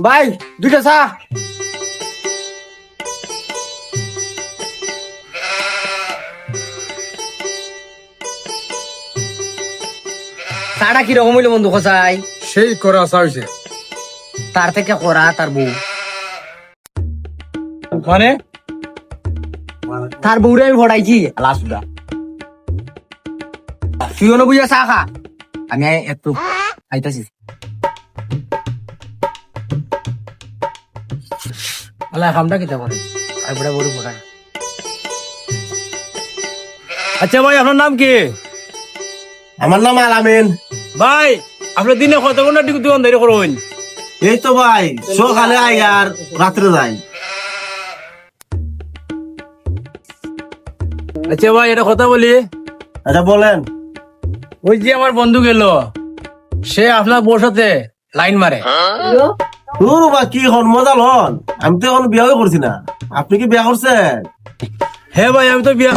ভাই 2টা চা। চাটা কিরকম হইলো বন্ধু খোঁচাই? সেই করা চাইছে তার থেকে করা তার বউ, মানে তার বউরে আমি ভরাইছি লাস্টটা। তুইও না বুঝে চা খা, আমি একটু আইতাছি। আল্লাহ কামটা কিতা করে আর বড় বড় ভরাই। আচ্ছা ভাই আপনার নাম কি? আমার নাম আলামিন। ভাই আপনার দিনে কত ঘন্টা দোকান ধরে করুন? এই তো ভাই সকালে আই আর রাত্রে যাই। আচ্ছা ভাই এটা কথা বলি, আচ্ছা বলেন। ওই যে আমার বন্ধু গেল, সে আপনার বউর সাথে লাইন মারে। বা কি হন মজা হন, আমি তো এখন বিয়ে করছি না। আপনি কি বিয়ে করছেন? হ্যাঁ ভাই আমি তো বিয়া